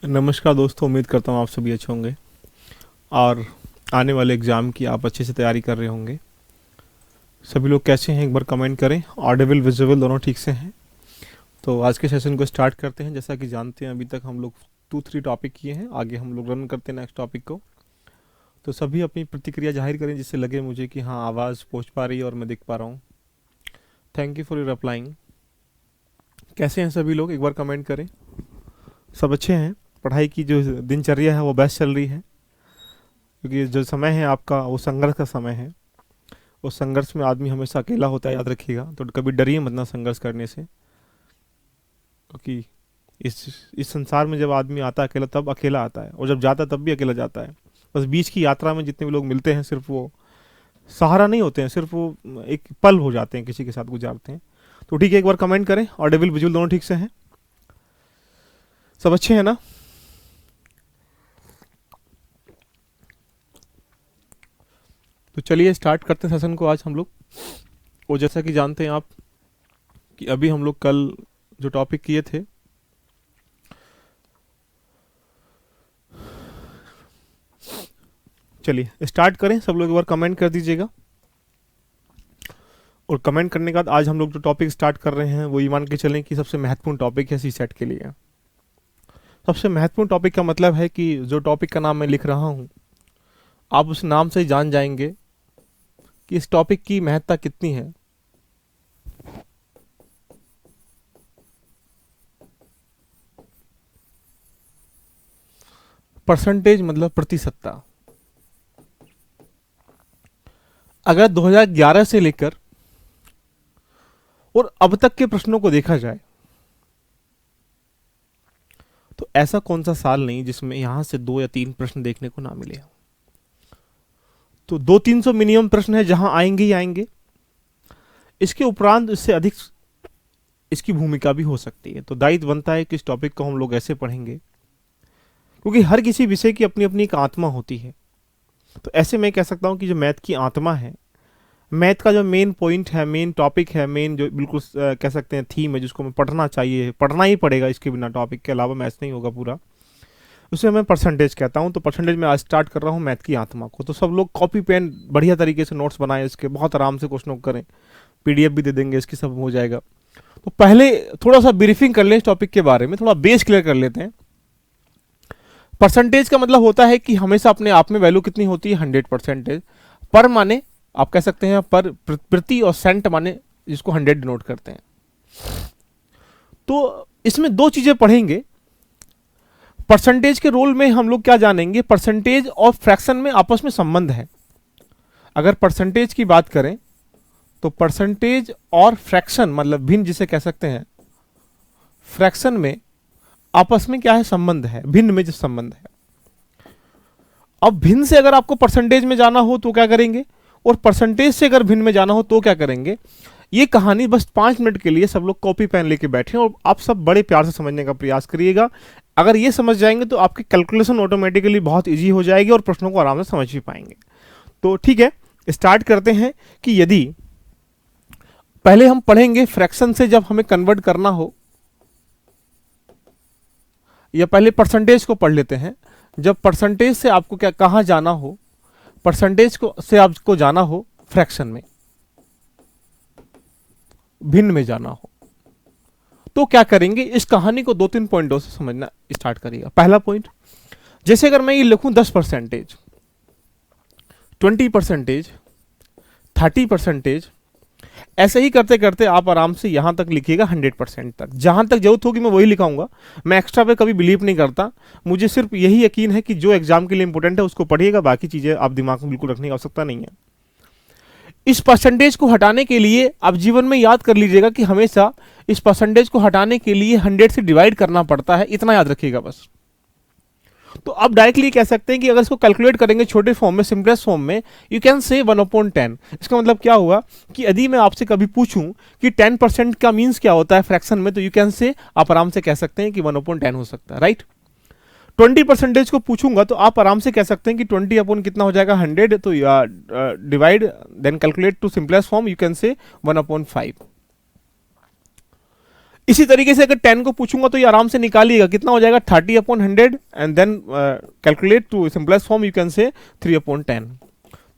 नमस्कार दोस्तों, उम्मीद करता हूँ आप सभी अच्छे होंगे और आने वाले एग्ज़ाम की आप अच्छे से तैयारी कर रहे होंगे। सभी लोग कैसे हैं एक बार कमेंट करें। ऑडिबल विजुअल दोनों ठीक से हैं। तो आज के सेशन को स्टार्ट करते हैं। जैसा कि जानते हैं अभी तक हम लोग 2-3 टॉपिक किए हैं, आगे हम लोग रन करते हैं नेक्स्ट टॉपिक को। तो सभी अपनी प्रतिक्रिया जाहिर करें जिससे लगे मुझे कि हाँ, आवाज़ पहुँच पा रही है और मैं दिख पा रहा हूँ। Thank you for your applying. कैसे हैं सभी लोग, एक बार कमेंट करें। सब अच्छे हैं? पढ़ाई की जो दिनचर्या है वो बेस्ट चल रही है? क्योंकि जो समय है आपका वो संघर्ष का समय है। उस संघर्ष में आदमी हमेशा अकेला होता है, याद रखिएगा। तो कभी डरिए मत ना संघर्ष करने से, क्योंकि इस संसार में जब आदमी आता है अकेला तब अकेला आता है, और जब जाता है तब भी अकेला जाता है। बस बीच की यात्रा में जितने भी लोग मिलते हैं सिर्फ वो सहारा नहीं होते हैं, सिर्फ वो एक पल हो जाते हैं, किसी के साथ गुजारते हैं। तो ठीक है, एक बार कमेंट करें। ऑडिबल विजुअल दोनों ठीक से हैं? सब अच्छे हैं ना? तो चलिए स्टार्ट करते हैं सेशन को आज हम लोग। और जैसा कि जानते हैं आप कि अभी हम लोग कल जो टॉपिक किए थे, चलिए स्टार्ट करें। सब लोग एक बार कमेंट कर दीजिएगा। और कमेंट करने के बाद आज हम लोग जो टॉपिक स्टार्ट कर रहे हैं वो ये मान के चलें कि सबसे महत्वपूर्ण टॉपिक है सी सेट के लिए। सबसे महत्वपूर्ण टॉपिक का मतलब है कि जो टॉपिक का नाम मैं लिख रहा हूँ, आप उस नाम से ही जान जाएंगे कि इस टॉपिक की महत्ता कितनी है। परसेंटेज मतलब प्रतिशतता। अगर 2011 से लेकर और अब तक के प्रश्नों को देखा जाए तो ऐसा कौन सा साल नहीं जिसमें यहां से 2 या 3 प्रश्न देखने को ना मिले। तो 200-300 मिनिमम प्रश्न है जहां आएंगे ही आएंगे। इसके उपरांत इससे अधिक इसकी भूमिका भी हो सकती है। तो दायित्व बनता है कि इस टॉपिक को हम लोग ऐसे पढ़ेंगे, क्योंकि हर किसी विषय की अपनी अपनी एक आत्मा होती है। तो ऐसे मैं कह सकता हूं कि जो मैथ की आत्मा है, मैथ का जो मेन पॉइंट है, मेन टॉपिक है, मेन जो बिल्कुल कह सकते हैं थीम है, जिसको हमें पढ़ना चाहिए, पढ़ना ही पड़ेगा, इसके बिना टॉपिक के अलावा मैथ नहीं होगा पूरा, उसे मैं परसेंटेज कहता हूं। तो परसेंटेज में आज स्टार्ट कर रहा हूं मैथ की आत्मा को। तो सब लोग कॉपी पेन बढ़िया तरीके से नोट्स बनाएं, इसके बहुत आराम से क्वेश्चनों को करें। पीडीएफ भी दे देंगे इसकी, सब हो जाएगा। तो पहले थोड़ा सा ब्रीफिंग कर लें इस टॉपिक के बारे में, थोड़ा बेस क्लियर कर लेते हैं। परसेंटेज का मतलब होता है कि हमेशा अपने आप में वैल्यू कितनी होती है, 100%। पर माने आप कह सकते हैं पर प्रति, और सेंट माने जिसको 100 डिनोट करते हैं। तो इसमें दो चीजें पढ़ेंगे। परसेंटेज के रोल में हम लोग क्या जानेंगे, परसेंटेज और फ्रैक्शन में आपस में संबंध है। अगर परसेंटेज की बात करें तो परसेंटेज और फ्रैक्शन मतलब भिन्न जिसे कह सकते हैं, फ्रैक्शन में आपस में क्या है, संबंध है। भिन्न में जो संबंध है, अब भिन्न से अगर आपको परसेंटेज में जाना हो तो क्या करेंगे, और परसेंटेज से अगर भिन्न में जाना हो तो क्या करेंगे। ये कहानी बस 5 मिनट के लिए सब लोग कॉपी पेन लेके बैठे और आप सब बड़े प्यार से समझने का प्रयास करिएगा। अगर ये समझ जाएंगे तो आपकी कैलकुलेशन ऑटोमेटिकली बहुत इजी हो जाएगी और प्रश्नों को आराम से समझ भी पाएंगे। तो ठीक है, स्टार्ट करते हैं कि यदि पहले हम पढ़ेंगे फ्रैक्शन से जब हमें कन्वर्ट करना हो, या पहले परसेंटेज को पढ़ लेते हैं। जब परसेंटेज से आपको क्या कहां जाना हो, परसेंटेज को से आपको जाना हो फ्रैक्शन में, भिन्न में जाना हो, तो क्या करेंगे। इस कहानी को 2-3 पॉइंटों से समझना स्टार्ट करिएगा। पहला पॉइंट, जैसे अगर मैं ये लिखूं 10%, 20%, 30%, ऐसे ही करते करते आप आराम से यहां तक लिखिएगा 100% तक। जहां तक जरूरत होगी मैं वही लिखाऊंगा। मैं एक्स्ट्रा पे कभी बिलीव नहीं करता। मुझे सिर्फ यही यकीन है कि जो एग्जाम के लिए इंपॉर्टेंट है उसको पढ़िएगा, बाकी चीजें आप दिमाग में बिल्कुल रखने की आवश्यकता नहीं है। इस परसेंटेज को हटाने के लिए आप जीवन में याद कर लीजिएगा कि हमेशा इस परसेंटेज को हटाने के लिए 100 से डिवाइड करना पड़ता है, इतना याद रखिएगा बस। तो आप डायरेक्टली कह सकते हैं कि अगर इसको कैलकुलेट करेंगे छोटे फॉर्म में, सिंपलेस्ट फॉर्म में, यू कैन से 1/10। इसका मतलब क्या हुआ कि यदि मैं आपसे कभी पूछूं कि 10% का मीन्स क्या होता है फ्रैक्शन में, तो यू कैन से, आप आराम से कह सकते हैं कि 1/10 हो सकता है, राइट। 20% को पूछूंगा तो आप आराम से कह सकते हैं कि 20 अपॉन कितना हो जाएगा, 100। तो divide then calculate to simplest form, you can say 1/5। इसी तरीके से अगर 10 को पूछूंगा तो ये आराम से निकालिएगा, कितना हो जाएगा 30/100 and then calculate to simplest form you can say 3/10।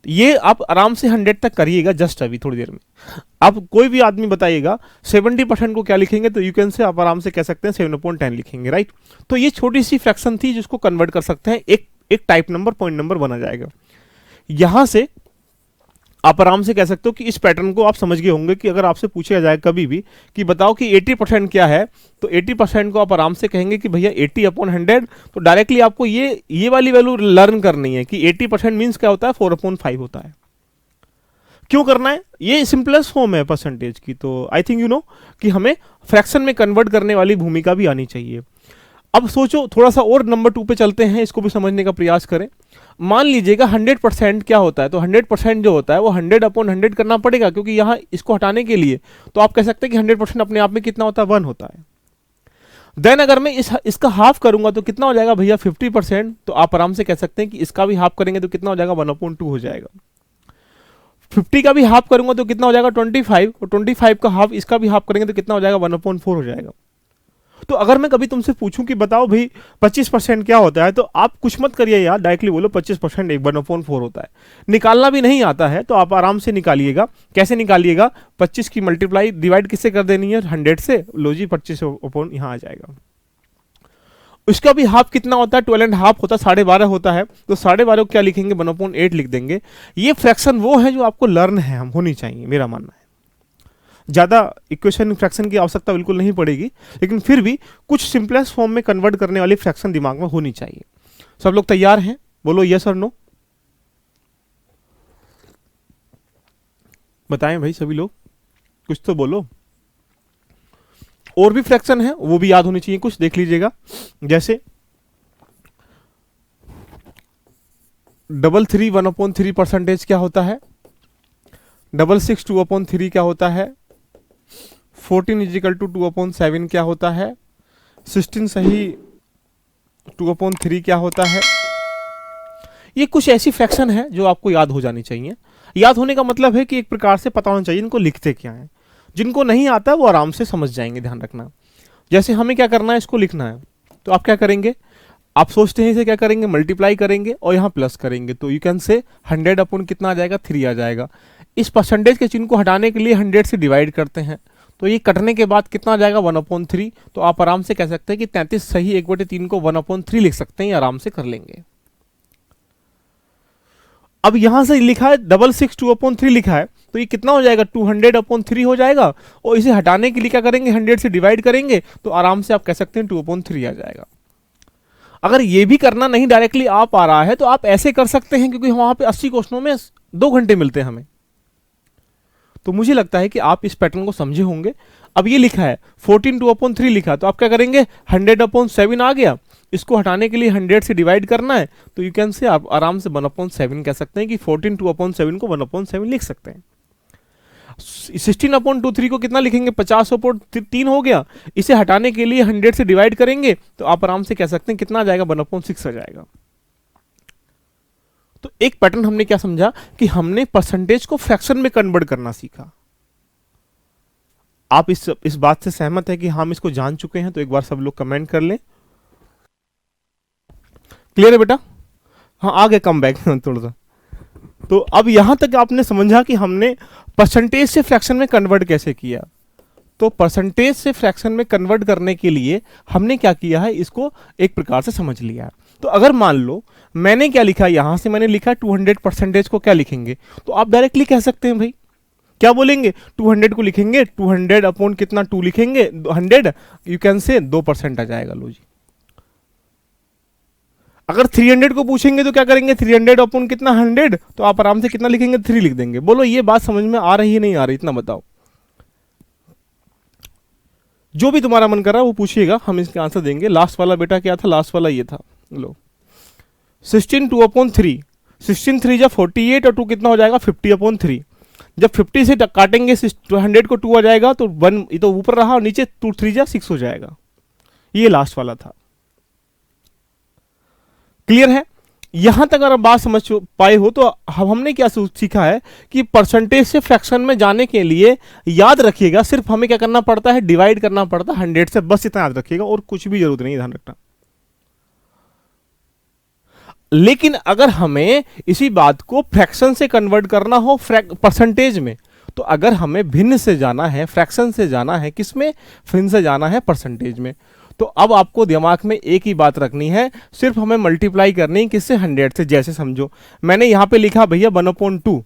ये आप आराम से 100 तक करिएगा जस्ट अभी थोड़ी देर में। आप कोई भी आदमी बताइएगा 70% को क्या लिखेंगे तो यू कैन से आप आराम से कह सकते हैं 7/10 लिखेंगे, राइट। तो ये छोटी सी फ्रैक्शन थी जिसको कन्वर्ट कर सकते हैं, एक टाइप नंबर पॉइंट नंबर बना जाएगा। यहां से आप आराम से कह सकते हो कि इस पैटर्न को आप समझ गए होंगे कि अगर आपसे पूछा जाए कभी भी कि बताओ कि 80% क्या है, तो 80% को आप आराम से कहेंगे कि भैया 80/100। तो डायरेक्टली आपको ये वाली वैल्यू लर्न करनी है कि 80% मीन्स क्या होता है 4/5 होता है। क्यों करना है, ये सिंपलेस्ट फॉर्म है परसेंटेज की। तो आई थिंक यू नो कि हमें फ्रैक्शन में कन्वर्ट करने वाली भूमिका भी आनी चाहिए। अब सोचो थोड़ा सा और नंबर 2 पे चलते हैं, इसको भी समझने का प्रयास करें। मान लीजिएगा 100% क्या होता है, तो 100% जो होता है वो 100/100 करना पड़ेगा, क्योंकि यहाँ इसको हटाने के लिए तो आप कह सकते हैं कि 100% अपने आप में कितना होता है 1 होता है। देन अगर मैं इसका हाफ करूंगा तो कितना हो जाएगा भैया 50%। तो आप आराम से कह सकते हैं कि इसका भी हाफ करेंगे तो कितना हो जाएगा 1/2 हो जाएगा। 50 का भी हाफ करूंगा तो कितना हो जाएगा 25, और 25 का हाफ इसका भी हाफ करेंगे तो कितना हो जाएगा 1/4 हो जाएगा। तो अगर मैं कभी तुमसे पूछूं कि बताओ भाई 25% क्या होता है, तो आप कुछ मत करिए यार, डायरेक्टली बोलो 25% 1/4 होता है। निकालना भी नहीं आता है तो आप आराम से निकालिएगा। कैसे निकालिएगा, 25 की मल्टीप्लाई डिवाइड किससे कर देनी है 100 से, लो जी 25 यहाँ आ जाएगा। उसका भी हाफ कितना होता है 12.5 होता है, 12.5 होता है। तो 12.5 को क्या लिखेंगे 1/8 लिख देंगे। ये फ्रैक्शन वो है जो आपको लर्न है हम होनी चाहिए, मेरा मानना है। ज़्यादा इक्वेशन फ्रैक्शन की आवश्यकता बिल्कुल नहीं पड़ेगी, लेकिन फिर भी कुछ सिंपलेस्ट फॉर्म में कन्वर्ट करने वाली फ्रैक्शन दिमाग में होनी चाहिए। सब लोग तैयार हैं, बोलो यस और नो, बताएं भाई सभी लोग, कुछ तो बोलो। और भी फ्रैक्शन है वो भी याद होनी चाहिए, कुछ देख लीजिएगा। जैसे 33 1/3% क्या होता है, 66 2/3 क्या होता है, 14 = 2/7 क्या होता है, 16 सही 2/3 क्या होता है। ये कुछ ऐसी फ्रैक्शन है जो आपको याद हो जानी चाहिए। याद होने का मतलब है कि एक प्रकार से पता होना चाहिए इनको लिखते क्या है। जिनको नहीं आता वो आराम से समझ जाएंगे, ध्यान रखना। जैसे हमें क्या करना है, इसको लिखना है, तो आप क्या करेंगे, आप सोचते हैं इसे क्या करेंगे, मल्टीप्लाई करेंगे और यहाँ प्लस करेंगे। तो यू कैन से 100 कितना आ जाएगा 3 आ जाएगा। इस परसेंटेज के चिन्ह को हटाने के लिए 100 से डिवाइड करते हैं, तो ये कटने के बाद कितना आ जाएगा 1/3। तो आप आराम से कह सकते हैं कि 33 सही 1/3 को 1/3 लिख सकते हैं, आराम से कर लेंगे। अब यहां से लिखा है 66 2/3 लिखा है, तो ये कितना हो जाएगा 200/3 हो जाएगा। और इसे हटाने के लिए क्या करेंगे 100 से डिवाइड करेंगे, तो आराम से आप कह सकते हैं 2/3 आ जाएगा। अगर ये भी करना नहीं डायरेक्टली आप आ रहा है तो आप ऐसे कर सकते हैं, क्योंकि वहां पे 80 क्वेश्चनों में 2 घंटे मिलते हैं हमें। तो मुझे लगता है कि आप इस पैटर्न को समझे होंगे। अब ये लिखा है 14 2/3 लिखा, तो आप क्या करेंगे 100/7 आ गया, इसको हटाने के लिए 100 से डिवाइड करना है, तो यू कैन से आप आराम से 1/7 कह सकते हैं कि 14 2/7 को 1/7 लिख सकते हैं। 16/23 को कितना लिखेंगे 50/3 हो गया, इसे हटाने के लिए 100 से डिवाइड करेंगे, तो आप आराम से कह सकते हैं कितना आ जाएगा 1/6 आ जाएगा। तो एक पैटर्न हमने क्या समझा कि हमने परसेंटेज को फ्रैक्शन में कन्वर्ट करना सीखा। आप इस बात से सहमत है कि हम इसको जान चुके हैं, तो एक बार सब लोग कमेंट कर लें। क्लियर है बेटा, हाँ आ गया कम बैक थोड़ा सा। तो अब यहां तक आपने समझा कि हमने परसेंटेज से फ्रैक्शन में कन्वर्ट कैसे किया। तो परसेंटेज से फ्रैक्शन में कन्वर्ट करने के लिए हमने क्या किया है, इसको एक प्रकार से समझ लिया। तो अगर मान लो मैंने क्या लिखा, यहां से मैंने लिखा 200% को क्या लिखेंगे, तो आप डायरेक्टली कह सकते हैं भाई क्या बोलेंगे 200 को लिखेंगे 200 अपॉन कितना 2 लिखेंगे 100, यू कैन से 2% आ जाएगा। लो जी। अगर 300 को पूछेंगे तो क्या करेंगे 300 अपॉन कितना 100, तो आप आराम से कितना लिखेंगे 3 लिख देंगे। बोलो ये बात समझ में आ रही है नहीं आ रही, इतना बताओ। जो भी तुम्हारा मन कर रहा है वो पूछिएगा, हम इसके आंसर देंगे। लास्ट वाला बेटा क्या था, लास्ट वाला ये था, लो 16 2/3, 16 3 जा 48 और 2 कितना हो जाएगा 50/3। जब 50 से काटेंगे 100 को 2 आ जाएगा, तो 1 ये तो ऊपर रहा और नीचे 2 3 जा 6 हो जाएगा। ये लास्ट वाला था। क्लियर है। यहां तक अगर बात समझ पाए हो तो हमने क्या सीखा है कि परसेंटेज से फ्रैक्शन में जाने के लिए याद रखिएगा सिर्फ हमें क्या करना पड़ता है, डिवाइड करना पड़ता है 100 से, बस इतना याद रखिएगा और कुछ भी जरूरत नहीं ध्यान रखना। लेकिन अगर हमें इसी बात को फ्रैक्शन से कन्वर्ट करना हो परसेंटेज में, तो अगर हमें भिन्न से जाना है, फ्रैक्शन से जाना है, किसमें, भिन्न से जाना है परसेंटेज में, तो अब आपको दिमाग में एक ही बात रखनी है, सिर्फ हमें मल्टीप्लाई करनी है किससे, 100 से। जैसे समझो मैंने यहां पे लिखा भैया 1/2,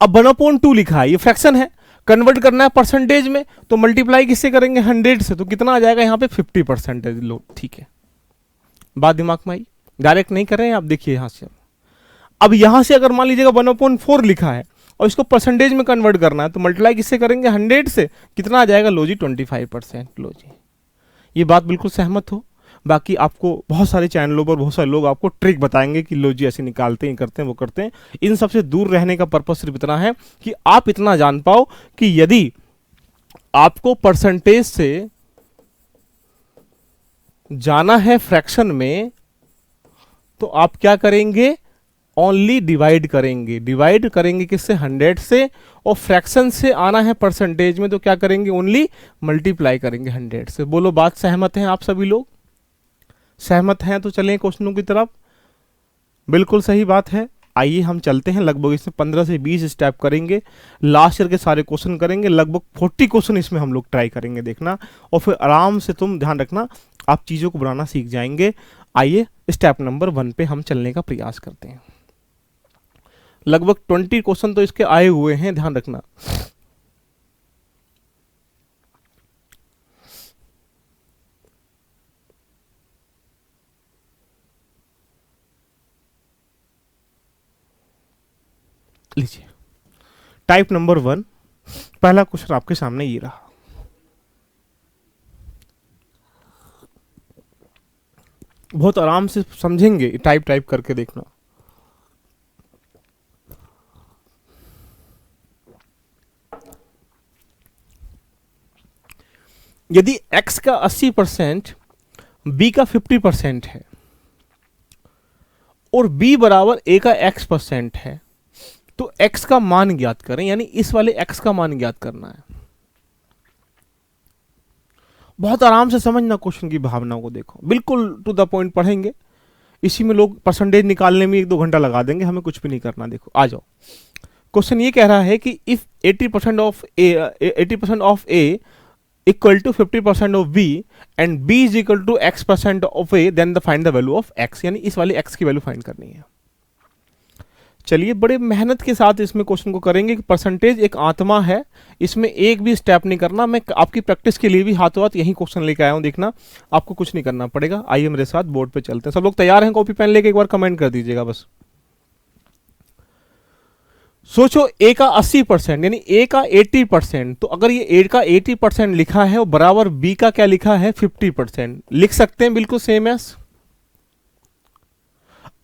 अब 1/2 लिखा है, ये फ्रैक्शन है, कन्वर्ट करना है परसेंटेज में, तो मल्टीप्लाई किससे करेंगे, 100 से, तो कितना आ जाएगा यहां पे 50% लो, ठीक है, बात दिमाग में आई। डायरेक्ट नहीं कर रहे हैं आप, देखिए यहां से। अब यहां से अगर मान लीजिएगा 1/4 लिखा है और इसको परसेंटेज में कन्वर्ट करना है, तो मल्टीप्लाई किससे करेंगे, 100 से, कितना आ जाएगा, लो जी 25%। लो जी, ये बात बिल्कुल सहमत हो। बाकी आपको बहुत सारे चैनलों पर बहुत सारे लोग आपको ट्रिक बताएंगे कि लो जी ऐसे निकालते हैं, करते हैं, वो करते हैं। इन सबसे दूर रहने का पर्पस सिर्फ इतना है कि आप इतना जान पाओ कि यदि आपको परसेंटेज से जाना है फ्रैक्शन में, तो आप क्या करेंगे, ओनली डिवाइड करेंगे। डिवाइड करेंगे किससे, 100 से, और फ्रैक्शन से आना है परसेंटेज में, तो क्या करेंगे, ओनली मल्टीप्लाई करेंगे 100 से। बोलो बात सहमत हैं आप सभी लोग? सहमत हैं तो चलें क्वेश्चनों की तरफ। बिल्कुल सही बात है। आइए हम चलते हैं, लगभग इसमें 15 से 20 स्टेप करेंगे, लास्ट ईयर के सारे क्वेश्चन करेंगे, लगभग 40 क्वेश्चन इसमें हम लोग ट्राई करेंगे, देखना, और फिर आराम से तुम ध्यान रखना आप चीज़ों को बनाना सीख जाएंगे। आइए स्टेप नंबर 1 पे हम चलने का प्रयास करते हैं। लगभग 20 क्वेश्चन तो इसके आए हुए हैं, ध्यान रखना। लीजिए टाइप नंबर 1, पहला क्वेश्चन आपके सामने ये रहा। बहुत आराम से समझेंगे, टाइप करके देखना। यदि x का 80%, b का 50% है और b बराबर a का x% है, तो x का मान ज्ञात करें, यानी इस वाले x का मान ज्ञात करना है। बहुत आराम से समझना क्वेश्चन की भावनाओं को, देखो बिल्कुल टू द पॉइंट पढ़ेंगे। इसी में लोग परसेंटेज निकालने में 1-2 घंटा लगा देंगे, हमें कुछ भी नहीं करना। देखो आ जाओ, क्वेश्चन ये कह रहा है कि if 80% of a equal to 50% of b and b is equal to x% of a, then the find the value of x, यानी इस वाले x की वैल्यू फाइंड करनी है। चलिए बड़े मेहनत के साथ इसमें क्वेश्चन को करेंगे कि परसेंटेज एक आत्मा है, इसमें एक भी स्टेप नहीं करना। मैं आपकी प्रैक्टिस के लिए भी हाथों हाथ यही क्वेश्चन लेके आया हूं, देखना आपको कुछ नहीं करना पड़ेगा। आइए मेरे साथ बोर्ड पे चलते हैं। सब लोग तैयार हैं? कॉपी पेन लेके एक बार कमेंट कर दीजिएगा बस। सोचो a का 80% यानी a का 80%, तो अगर ये a का 80% लिखा है और बराबर b का क्या लिखा है, 50%, लिख सकते हैं बिल्कुल सेम एस।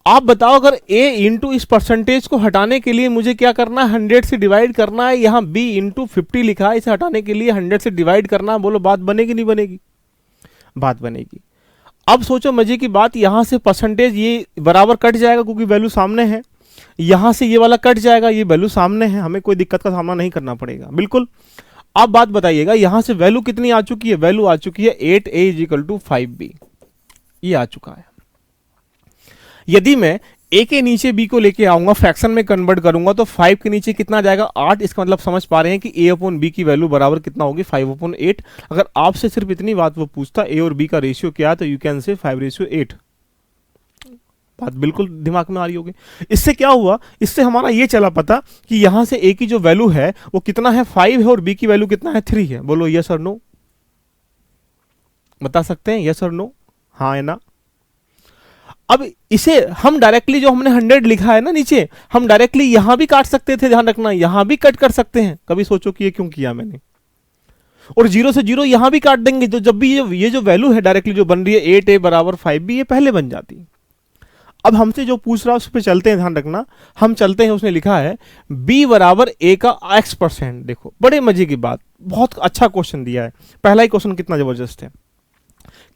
आप बताओ अगर a इंटू इस परसेंटेज को हटाने के लिए मुझे क्या करना है, 100 से डिवाइड करना है। यहां b इंटू 50 लिखा है, इसे हटाने के लिए 100 से डिवाइड करना है। बोलो बात बनेगी नहीं बनेगी? बात बनेगी। अब सोचो मजे की बात, यहां से परसेंटेज ये बराबर कट जाएगा क्योंकि वैल्यू सामने है, यहां से ये वाला कट जाएगा, ये वैल्यू सामने है, हमें कोई दिक्कत का सामना नहीं करना पड़ेगा बिल्कुल। अब बात बताइएगा, यहां से वैल्यू कितनी आ चुकी है, वैल्यू आ चुकी है 8a is equal to 5b, ये आ चुका है। यदि मैं a के नीचे b को लेके आऊंगा, फ्रैक्शन में कन्वर्ट करूंगा, तो 5 के नीचे कितना जाएगा, 8। इसका मतलब समझ पा रहे हैं कि a अपॉन b की वैल्यू बराबर कितना होगी, 5/8। अगर आपसे सिर्फ इतनी बात वो पूछता a और b का रेशियो क्या है, तो यू कैन से 5/8। बात बिल्कुल दिमाग में आ रही होगी। इससे क्या हुआ, इससे हमारा ये चला पता कि यहां से a की जो वैल्यू है वो कितना है, 5 है, और b की वैल्यू कितना है, 3 है। बोलो यस और नो, बता सकते हैं यस और नो, हाँ है ना? अब इसे हम डायरेक्टली, जो हमने 100 लिखा है ना नीचे, हम डायरेक्टली यहां भी काट सकते थे, ध्यान रखना, यहां भी कट कर सकते हैं। कभी सोचो कि ये क्यों किया मैंने, और 0 से 0 यहां भी काट देंगे, तो जब भी ये जो वैल्यू है डायरेक्टली जो बन रही है 8a बराबर 5b, ये पहले बन जाती। अब हमसे जो पूछ रहा है उस पर चलते हैं, ध्यान रखना। हम चलते हैं, उसने लिखा है b बराबर a का x%। देखो बड़े मजे की बात, बहुत अच्छा क्वेश्चन दिया है। पहला ही क्वेश्चन कितना जबरदस्त है।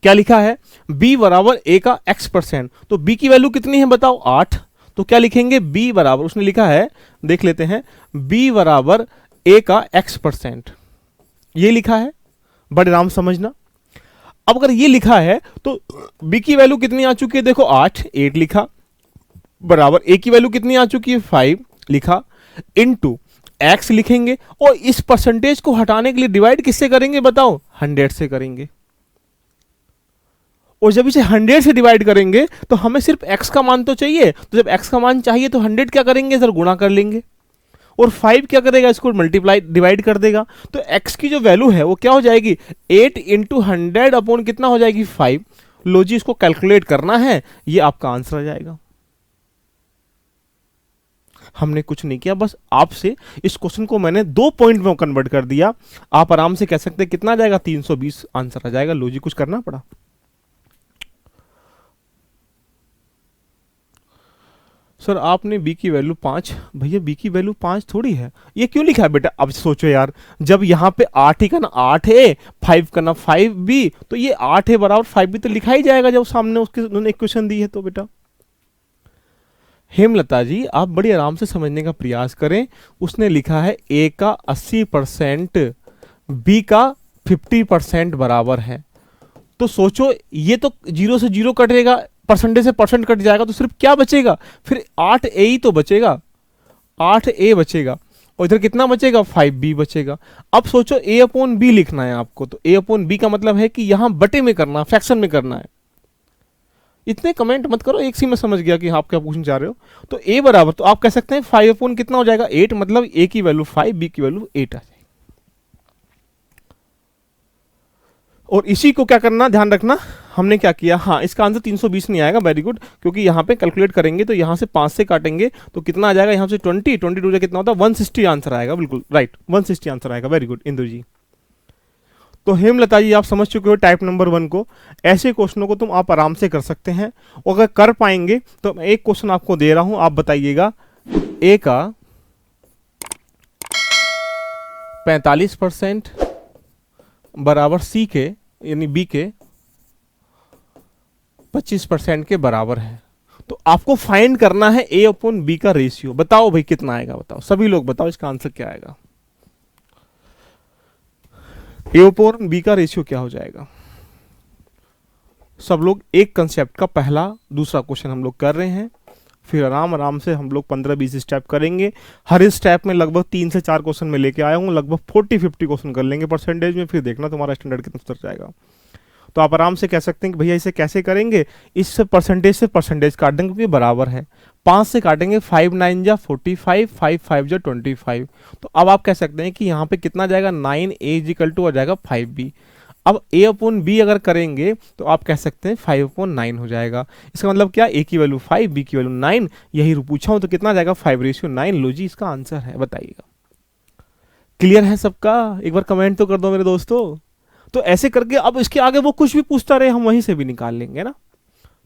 क्या लिखा है, b बराबर a का x%। तो b की वैल्यू कितनी है बताओ, 8। तो क्या लिखेंगे, b बराबर, उसने लिखा है, देख लेते हैं, b बराबर a का x%, ये लिखा है, बड़े आराम समझना। अब अगर ये लिखा है तो b की वैल्यू कितनी आ चुकी है, देखो 8 लिखा, बराबर a की वैल्यू कितनी आ चुकी है, 5 लिखा, इनटू x लिखेंगे, और इस परसेंटेज को हटाने के लिए डिवाइड किससे करेंगे बताओ, 100 से करेंगे। और जब इसे 100 से डिवाइड करेंगे तो हमें सिर्फ x का मान तो चाहिए, तो जब x का मान चाहिए तो 100 क्या करेंगे सर, गुणा कर लेंगे, और 5 क्या करेगा, इसको मल्टीप्लाई डिवाइड कर देगा। तो x की जो वैल्यू है वो क्या हो जाएगी, 8 इंटू 100 अपॉन कितना हो जाएगी, 5। लो जी, इसको कैलकुलेट करना है, ये आपका आंसर आ जाएगा। हमने कुछ नहीं किया, बस आपसे इस क्वेश्चन को मैंने 2 पॉइंट में कन्वर्ट कर दिया। आप आराम से कह सकते हैं कितना आ जाएगा, 320 आंसर आ जाएगा। लो जी, कुछ करना पड़ा। सर आपने b की वैल्यू 5, भैया b की वैल्यू 5 थोड़ी है, ये क्यों लिखा है बेटा। अब सोचो यार, जब यहाँ पे 8 ही का ना 8 है, 5 का ना 5b, तो ये 8 है बराबर 5b तो लिखा ही जाएगा जब सामने उसके उन्होंने इक्वेशन दी है तो बेटा। हेमलता जी आप बड़ी आराम से समझने का प्रयास करें। उसने लिखा है a का 80% b का 50% बराबर है। तो सोचो, ये तो 0 से 0 कटेगा, परसेंटेज से परसेंट कट जाएगा, तो सिर्फ क्या बचेगा, फिर 8a ही तो बचेगा, 8a बचेगा, और इधर कितना बचेगा, 5b बचेगा। अब सोचो a अपॉन b लिखना है आपको, तो a अपॉन b का मतलब है कि यहां बटे में करना, फ्रैक्शन में करना है। इतने कमेंट मत करो, एक सी में समझ गया कि आप क्या पूछना चाह रहे हो। तो a बराबर, तो आप कह सकते हैं 5 अपॉन कितना हो जाएगा, 8, मतलब a की वैल्यू 5, b की वैल्यू 8 आ जाएगी। और इसी को क्या करना, ध्यान रखना, हमने क्या किया, हाँ इसका आंसर 320 नहीं आएगा, वेरी गुड, क्योंकि यहाँ पे कैलकुलेट करेंगे तो यहाँ से 5 से काटेंगे तो कितना आ जाएगा, यहाँ से 22 से कितना होता है, 160 आंसर आएगा, बिल्कुल राइट, 160 आंसर आएगा, वेरी गुड इंदु जी। तो हेमलता जी आप समझ चुके हो टाइप नंबर 1 को। ऐसे क्वेश्चनों को तुम आप आराम से कर सकते हैं, और अगर कर पाएंगे तो मैं एक क्वेश्चन आपको दे रहा हूं, आप बताइएगा, ए का 45% बराबर सी के यानी बी के 25% के बराबर है। तो आपको फाइंड करना है ए अपॉन बी का रेशियो। बताओ भाई कितना आएगा, बताओ सभी लोग बताओ, इसका आंसर क्या आएगा, ए अपॉन बी का रेशियो क्या हो जाएगा। सब लोग एक कंसेप्ट का पहला दूसरा क्वेश्चन हम लोग कर रहे हैं, फिर आराम आराम से हम लोग 15-20 स्टेप करेंगे। हर स्टेप में लगभग 3 से 4 क्वेश्चन में लेके आया हूँ, लगभग 40-50 क्वेश्चन कर लेंगे परसेंटेज में, फिर देखना तुम्हारा स्टैंडर्ड कितना उतर जाएगा। तो आप आराम से कह सकते हैं कि भैया इसे कैसे करेंगे, इससे परसेंटेज काट देंगे क्योंकि बराबर है, 5 से काटेंगे, 5 9 जा 45, 5 5 जा 25। तो अब आप कह सकते हैं कि यहाँ पे कितना जाएगा, 9a इक्वल टू आ जाएगा 5b। अब a अपॉन b अगर करेंगे तो आप कह सकते हैं 5 अपॉन 9 हो जाएगा। इसका मतलब क्या, a की वैल्यू 5, b की वैल्यू 9, यही पूछा हूं, तो कितना जाएगा 5:9। लो जी इसका आंसर है, बताइएगा। क्लियर है सबका, एक बार कमेंट तो कर दो मेरे दोस्तों। तो ऐसे करके अब इसके आगे वो कुछ भी पूछता रहे, हम वहीं से भी निकाल लेंगे ना।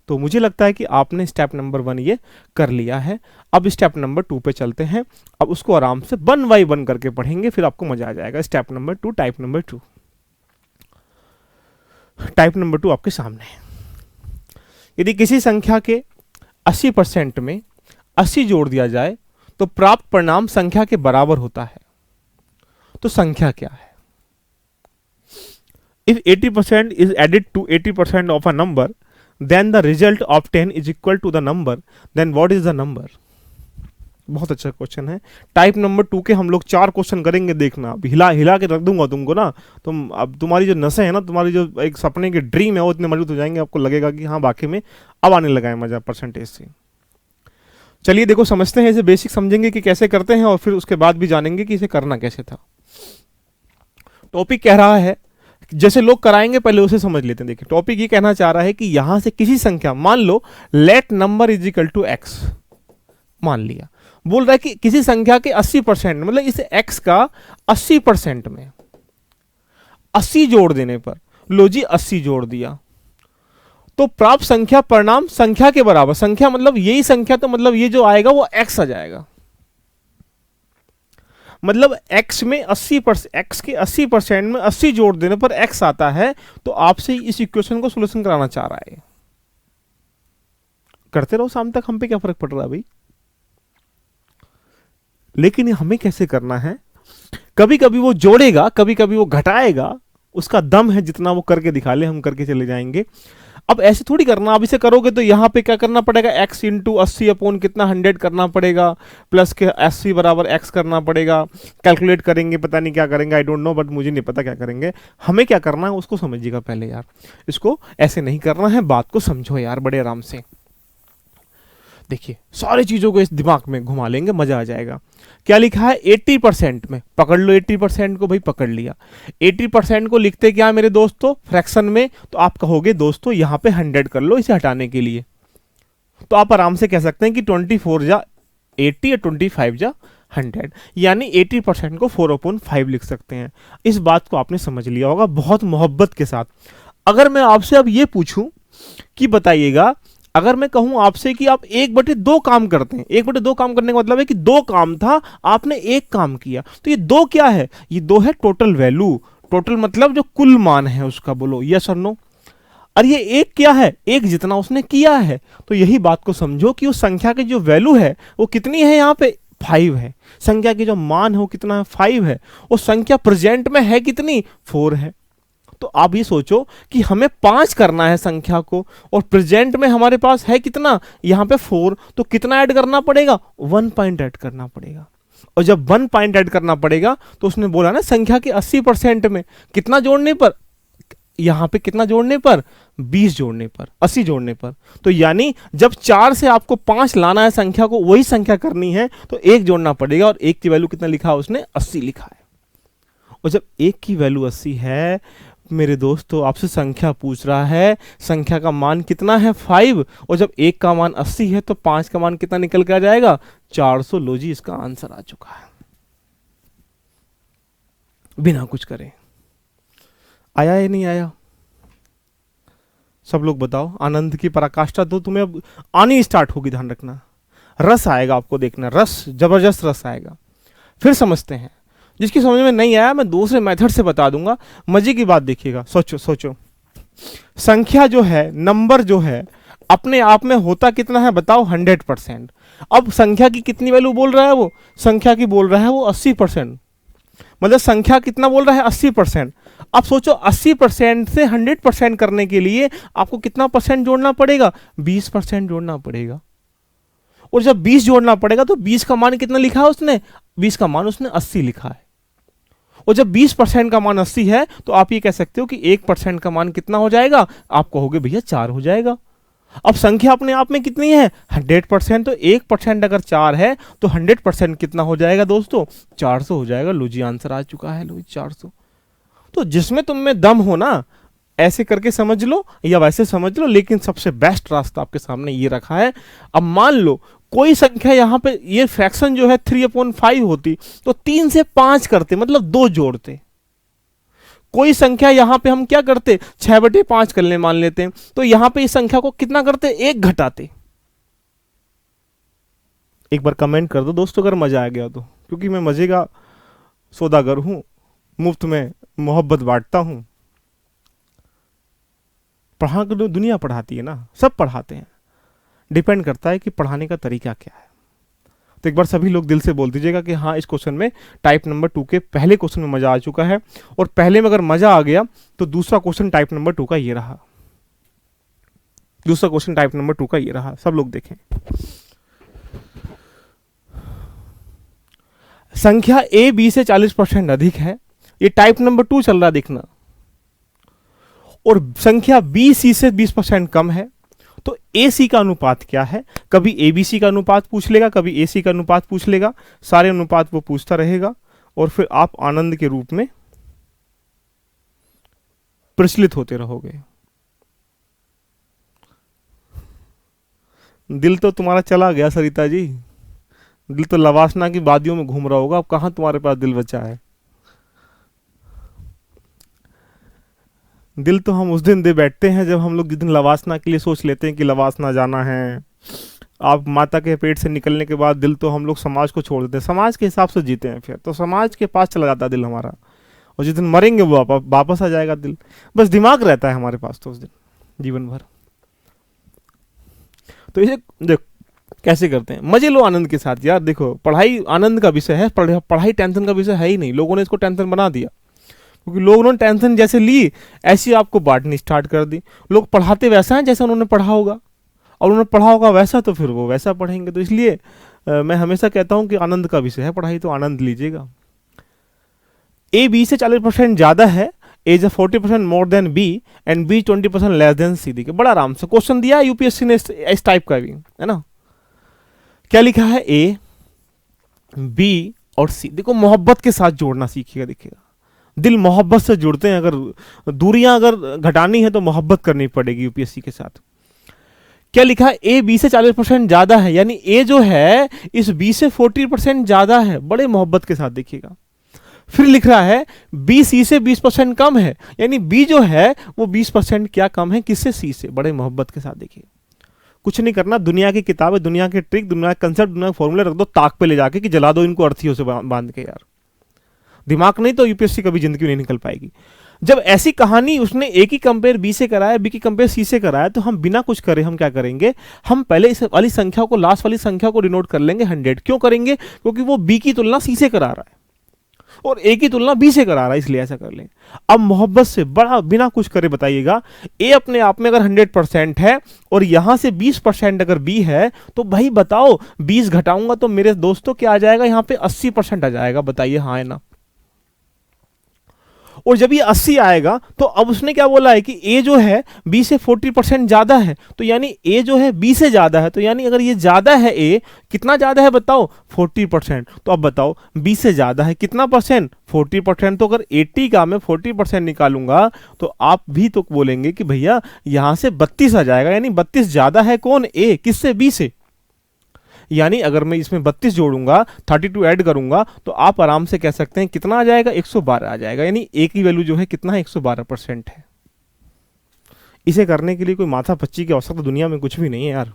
तो मुझे लगता है कि आपने स्टेप नंबर 1 ये कर लिया है। अब स्टेप नंबर 2 पे चलते हैं, अब उसको आराम से 1 बाय 1 करके पढ़ेंगे, फिर आपको मजा आ जाएगा। Step number 2, type number 2। Type number 2 आपके सामने है। यदि किसी संख्या के 80% में 80 जोड़ दिया जाए तो प्राप्त परिणाम संख्या के बराबर होता है, तो संख्या क्या है। If 80% is added to 80% of a number, then the result of 10 is equal to the number, then what is the number? बहुत अच्छा क्वेश्चन है। टाइप नंबर 2 के हम लोग 4 क्वेश्चन करेंगे, देखना अब हिला हिला के रख दूंगा तुमको ना। तुम अब तुम्हारी जो नसें हैं ना, तुम्हारी जो एक सपने की ड्रीम है वो इतने मजबूत हो जाएंगे, आपको लगेगा कि हाँ वाकई में अब आने लगा है मजा परसेंटेज से। चलिए देखो समझते हैं, इसे बेसिक समझेंगे कि कैसे करते हैं, और फिर उसके बाद भी जानेंगे कि इसे करना कैसे था। टॉपिक कह रहा है, जैसे लोग कराएंगे पहले उसे समझ लेते हैं। देखिए टॉपिक ये कहना चाह रहा है कि यहां से किसी संख्या, मान लो let number is equal to x, मान लिया, बोल रहा है कि किसी संख्या के 80%, मतलब इस x का 80% में 80 जोड़ देने पर, लो जी 80 जोड़ दिया, तो प्राप्त संख्या परिणाम संख्या के बराबर, संख्या मतलब यही संख्या, तो मतलब ये जो आएगा वो x आ जाएगा। मतलब x में 80%, x के 80% में 80 जोड़ देने पर x आता है। तो आपसे इस इक्वेशन को सोल्यूशन कराना चाह रहा है। करते रहो शाम तक, हम पे क्या फर्क पड़ रहा है भाई। लेकिन हमें कैसे करना है, कभी कभी वो जोड़ेगा, कभी कभी वो घटाएगा, उसका दम है जितना वो करके दिखा ले, हम करके चले जाएंगे। अब ऐसे थोड़ी करना, अब इसे करोगे तो यहां पे क्या करना पड़ेगा, x इंटू 80 अपॉन कितना 100 करना पड़ेगा, प्लस के 80 बराबर x करना पड़ेगा। कैलकुलेट करेंगे, पता नहीं क्या करेंगे, आई डोंट नो, बट मुझे नहीं पता क्या करेंगे। हमें क्या करना है उसको समझिएगा पहले यार, इसको ऐसे नहीं करना है, बात को समझो यार बड़े आराम से। देखिए सारी चीजों को इस दिमाग में घुमा लेंगे, मजा आ जाएगा। क्या लिखा है 80% में, पकड़ लो 80% को भाई, पकड़ लिया। 80% को लिखते क्या मेरे दोस्तों, फ्रैक्शन में, तो आप कहोगे दोस्तों यहां पे 100 कर लो इसे हटाने के लिए। तो आप आराम से कह सकते हैं कि 24 जा 80 या 25 जा 100, यानी 80% को 4/5 लिख सकते हैं। इस बात को आपने समझ लिया होगा बहुत मोहब्बत के साथ। अगर मैं आपसे अब ये पूछूं कि बताइएगा, अगर मैं कहूं आपसे कि आप 1/2 काम करते हैं, 1/2 काम करने का मतलब है कि 2 काम था, आपने 1 काम किया, तो ये 2 क्या है, ये 2 है टोटल वैल्यू। टोटल मतलब जो कुल मान है उसका, बोलो यस और नो। और ये 1 क्या है, 1 जितना उसने किया है। तो यही बात को समझो कि उस संख्या की जो वैल्यू है वो कितनी है, यहाँ पे 5 है। संख्या की जो मान है वो कितना है, 5 है। और संख्या प्रेजेंट में है कितनी, 4 है। तो आप ये सोचो कि हमें 5 करना है संख्या को, और प्रेजेंट में हमारे पास है कितना, यहां पे 4, तो कितना ऐड करना पड़ेगा, 1 पॉइंट ऐड करना पड़ेगा। और जब 1 पॉइंट ऐड करना पड़ेगा तो उसने बोला ना संख्या के 80% में कितना जोड़ने पर, यहां पे कितना जोड़ने पर, 20 जोड़ने पर, 80 जोड़ने पर। तो यानी जब 4 से आपको 5 लाना है संख्या को, वही संख्या करनी है, तो 1 जोड़ना पड़ेगा। और 1 की वैल्यू कितना लिखा है उसने, 80 लिखा है। और जब 1 की वैल्यू 80 है मेरे दोस्तों, आपसे संख्या पूछ रहा है, संख्या का मान कितना है, 5, और जब 1 का मान 80 है तो 5 का मान कितना निकल के आ जाएगा, 400। लो जी, इसका आंसर आ चुका है बिना कुछ करे। आया या नहीं आया, सब लोग बताओ। आनंद की पराकाष्ठा तो तुम्हें अब आनी स्टार्ट होगी, ध्यान रखना। रस आएगा आपको, देखना रस, जबरदस्त रस आएगा। फिर समझते हैं। जिसकी समझ में नहीं आया मैं दूसरे मेथड से बता दूंगा, मजे की बात देखिएगा। सोचो सोचो, संख्या जो है, नंबर जो है, अपने आप में होता कितना है बताओ, 100%। अब संख्या की कितनी वैल्यू बोल रहा है वो, संख्या की बोल रहा है वो 80%। मतलब संख्या कितना बोल रहा है, 80%। अब सोचो 80% से 100% करने के लिए आपको कितना परसेंट जोड़ना पड़ेगा, 20% जोड़ना पड़ेगा। और जब 20 जोड़ना पड़ेगा तो 20 का मान कितना लिखा है उसने, 20 का मान उसने 80 लिखा है। और जब 20% का मान 80 है तो आप ये कह सकते हो कि 1% का मान कितना हो जाएगा, आप कहोगे भैया 4 हो जाएगा। अब संख्या अपने आप में कितनी है, 100%। तो 1% अगर 4 है तो 100% कितना हो जाएगा दोस्तों, 400 हो जाएगा। लो जी, आंसर आ चुका है, लो जी 400। तो जिसमें तुम में दम हो ना, ऐसे करके समझ लो या वैसे समझ लो, लेकिन सबसे बेस्ट रास्ता आपके सामने ये रखा है। अब मान लो कोई संख्या यहां पे, ये फ्रैक्शन जो है 3/5 होती, तो 3 से 5 करते, मतलब 2 जोड़ते। कोई संख्या यहां पे हम क्या करते, 6/5 कर ले मान लेते हैं, तो यहां पे इस संख्या को कितना करते, 1 घटाते। एक बार कमेंट कर दो दोस्तों अगर मजा आ गया तो, क्योंकि मैं मजे का सौदागर हूं, मुफ्त में मोहब्बत बांटता हूं। पढ़ा कर दुनिया पढ़ाती है ना, सब पढ़ाते हैं, डिपेंड करता है कि पढ़ाने का तरीका क्या है। तो एक बार सभी लोग दिल से बोल दीजिएगा कि हाँ, इस क्वेश्चन में टाइप नंबर 2 के पहले क्वेश्चन में मजा आ चुका है। और पहले में अगर मजा आ गया तो दूसरा क्वेश्चन टाइप नंबर 2 का ये रहा, दूसरा क्वेश्चन टाइप नंबर 2 का ये रहा। सब लोग देखें, संख्या ए बी से 40% अधिक है, ये टाइप नंबर 2 चल रहा देखना। और संख्या बी सी से 20% कम है, तो ए सी का अनुपात क्या है। कभी ए बी सी का अनुपात पूछ लेगा, कभी ए सी का अनुपात पूछ लेगा, सारे अनुपात वो पूछता रहेगा। और फिर आप आनंद के रूप में प्रचलित होते रहोगे। दिल तो तुम्हारा चला गया सरिता जी, दिल तो लवासना की वादियों में घूम रहा होगा, अब कहां तुम्हारे पास दिल बचा है। दिल तो हम उस दिन दे बैठते हैं जब हम लोग जिस दिन लवासना के लिए सोच लेते हैं कि लवासना जाना है। आप माता के पेट से निकलने के बाद दिल तो हम लोग समाज को छोड़ देते हैं, समाज के हिसाब से जीते हैं, फिर तो समाज के पास चला जाता है दिल हमारा, और जिस दिन मरेंगे वो वापस आ जाएगा दिल। बस दिमाग रहता है हमारे पास तो उस दिन जीवन भर। तो इसे देखो कैसे करते हैं, मजे लो आनंद के साथ यार। देखो पढ़ाई आनंद का विषय है, पढ़ाई टेंशन का विषय है ही नहीं, लोगों ने इसको टेंशन बना दिया, क्योंकि लोगों ने टेंशन जैसे ली ऐसी आपको बांटनी स्टार्ट कर दी। लोग पढ़ाते वैसा है जैसा उन्होंने पढ़ा होगा, और उन्होंने पढ़ा होगा वैसा तो फिर वो वैसा पढ़ेंगे। तो इसलिए मैं हमेशा कहता हूं कि आनंद का विषय है पढ़ाई, तो आनंद लीजिएगा। ए बी से 40% ज़्यादा है, A is 40% more than B and B 20% less than C. देखिए बड़ा आराम से क्वेश्चन दिया यूपीएससी ने इस टाइप का भी, है ना। क्या लिखा है, ए बी और सी। देखो मोहब्बत के साथ जोड़ना सीखिएगा। देखिएगा दिल मोहब्बत से जुड़ते हैं, अगर दूरियां अगर घटानी है तो मोहब्बत करनी पड़ेगी यूपीएससी के साथ। क्या लिखा है, ए बी से 40% ज्यादा है, यानी ए जो है इस बी से 40% ज्यादा है, बड़े मोहब्बत के साथ देखिएगा। फिर लिख रहा है बी सी से 20% कम है, यानी बी जो है वो 20% क्या कम है, किससे, सी से, बड़े मोहब्बत के साथ। देखिए कुछ नहीं करना, दुनिया की किताबें, दुनिया के ट्रिक, दुनिया के कंसेप्ट, दुनिया के फॉर्मूले रख दो ताक पे ले जाके कि जला दो इनको अर्थियों से बांध के। यार दिमाग नहीं तो यूपीएससी कभी जिंदगी नहीं निकल पाएगी। जब ऐसी कहानी उसने ए की कंपेयर बी से कराया, बी की कंपेयर सी से कराया, तो हम बिना कुछ करे हम क्या करेंगे, हम पहले इस वाली संख्या को, लास्ट वाली संख्या को डिनोट कर लेंगे 100। क्यों करेंगे, क्योंकि वो बी की तुलना सी से करा रहा है और ए की तुलना बी से करा रहा है, इसलिए ऐसा कर लें। अब मोहब्बत से बड़ा बिना कुछ करे बताइएगा, ए अपने आप में अगर 100% है और यहां से 20% अगर बी है, तो भाई बताओ 20 घटाऊंगा तो मेरे दोस्तों क्या आ जाएगा, यहां पे 80% आ जाएगा। बताइए हाँ है ना। और जब ये 80 आएगा तो अब उसने क्या बोला है कि ए जो है बी से 40% ज्यादा है, तो यानी ए जो है बी से ज्यादा है, तो यानी अगर ये ज्यादा है, ए कितना ज्यादा है बताओ, 40%। तो अब बताओ बी से ज्यादा है कितना परसेंट, 40%। तो अगर 80 का मैं 40% निकालूंगा तो आप भी तो बोलेंगे कि भैया यहां से 32 आ जाएगा, यानी 32 ज्यादा है कौन, ए, किससे, बी से। यानी अगर मैं इसमें 32 जोड़ूंगा, 32 ऐड करूंगा, तो आप आराम से कह सकते हैं कितना आ जाएगा, 112 आ जाएगा। यानी ए की वैल्यू जो है कितना है, 112% है। इसे करने के लिए कोई माथा पच्ची की आवश्यकता दुनिया में कुछ भी नहीं है यार।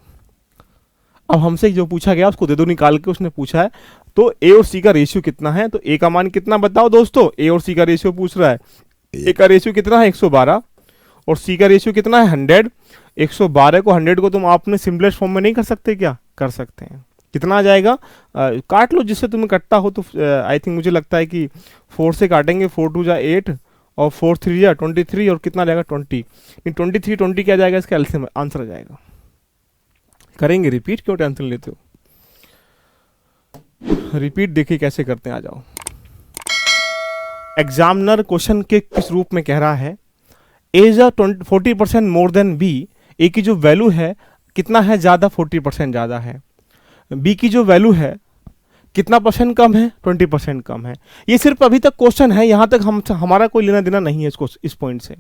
अब हमसे जो पूछा गया उसको दे दो निकाल के, उसने पूछा है तो ए और सी का रेशियो कितना है, तो ए का मान कितना बताओ दोस्तों, ए और सी का रेशियो पूछ रहा है। ए का रेशियो कितना है, 112, और सी का रेशियो कितना है, 100। 112 को 100 को तुम आपने सिंपलेस्ट फॉर्म में नहीं कर सकते क्या, कर सकते हैं। कितना आ जाएगा, काट लो जिससे तुम्हें कटता हो। तो आई थिंक मुझे लगता है कि 4 से काटेंगे, 4 2 जा 8 और 4 3 जा 23, और कितना जाएगा 20। 23 20 क्या जाएगा, इसका एलसीएम आंसर आ जाएगा। करेंगे रिपीट, क्यों टेंशन लेते हो, रिपीट देखिए कैसे करते हैं, आ जाओ। एग्जामिनर क्वेश्चन के किस रूप में कह रहा है, इज 40% मोर देन बी। ए की जो वैल्यू है कितना है ज्यादा, 40% ज्यादा है। बी की जो वैल्यू है कितना परसेंट कम है, 20% कम है। ये सिर्फ अभी तक क्वेश्चन है, यहां तक हमारा कोई लेना देना नहीं है इस पॉइंट से।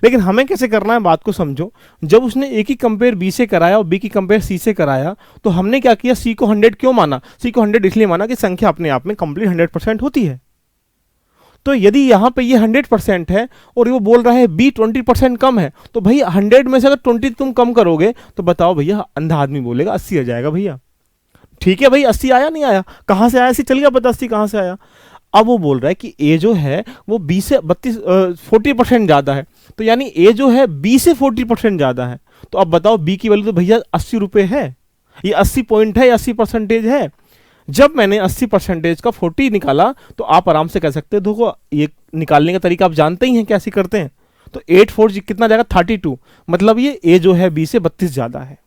लेकिन हमें कैसे करना है, बात को समझो। जब उसने ए की कंपेयर बी से कराया और बी की कंपेयर सी से कराया, तो हमने क्या किया, सी को 100 क्यों माना, सी को 100 इसलिए माना कि संख्या अपने आप में कंप्लीट 100% होती है। तो यदि यहां पे ये 100% है और वो बोल रहा है बी 20% कम है, तो भाई 100 में से अगर 20 तुम कम करोगे तो बताओ भैया, अंधा आदमी बोलेगा 80 आ जाएगा भैया। ठीक है भाई, 80 आया नहीं आया, कहां से आया, 80 चल गया, पता 80 कहां से आया। अब वो बोल रहा है कि ए जो है वो बी से 40% ज्यादा है, तो यानी ए जो है बी से 40% ज्यादा है। तो अब बताओ बी की वैल्यू तो भैया 80 रुपए है, ये 80 पॉइंट है, 80% है। जब मैंने 80% का 40 निकाला, तो आप आराम से कह सकते हो, देखो ये निकालने का तरीका आप जानते ही हैं कैसे करते हैं। तो 8 4 कितना जाएगा, 32, मतलब ये ए जो है बी से 32 ज्यादा है।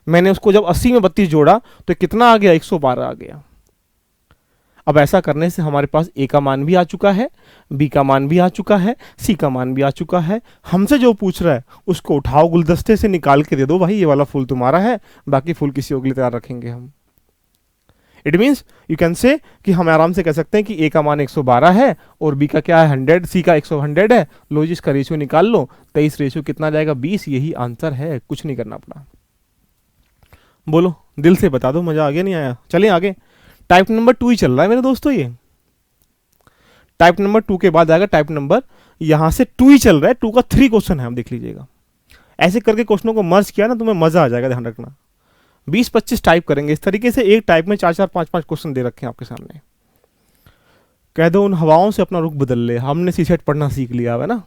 मैंने उसको जब 80 में 32 जोड़ा तो कितना आ गया, 112 आ गया। अब ऐसा करने से हमारे पास ए का मान भी आ चुका है, बी का मान भी आ चुका है, सी का मान भी आ चुका है। हमसे जो पूछ रहा है उसको उठाओ, गुलदस्ते से निकाल के दे दो, भाई ये वाला फूल तुम्हारा है, बाकी फूल किसी और के लिए तैयार रखेंगे हम। इट मीन्स यू कैन से कि हम आराम से कह सकते हैं कि ए का मान 112 है और बी का क्या है 100, सी का 100 है। लो जी, इसका रेशियो निकाल लो, 23 रेशियो कितना जाएगा, 20। यही आंसर है, कुछ नहीं करना पड़ा। बोलो दिल से बता दो, मजा आ गया नहीं आया। चलिए आगे, टाइप नंबर 2 ही चल रहा है मेरे दोस्तों। ये टाइप नंबर 2 के बाद आएगा टाइप नंबर, यहां से 2 ही चल रहा है, 2 का 3 क्वेश्चन है, हम देख लीजिएगा। ऐसे करके क्वेश्चनों को मर्ज किया ना, तुम्हें मजा आ जाएगा, ध्यान रखना। 20-25 टाइप करेंगे इस तरीके से, एक टाइप में 4-4, 5-5 क्वेश्चन दे रखे हैं आपके सामने। कह दो उन हवाओं से अपना रुख बदल ले, हमने सीसेट पढ़ना सीख लिया है ना।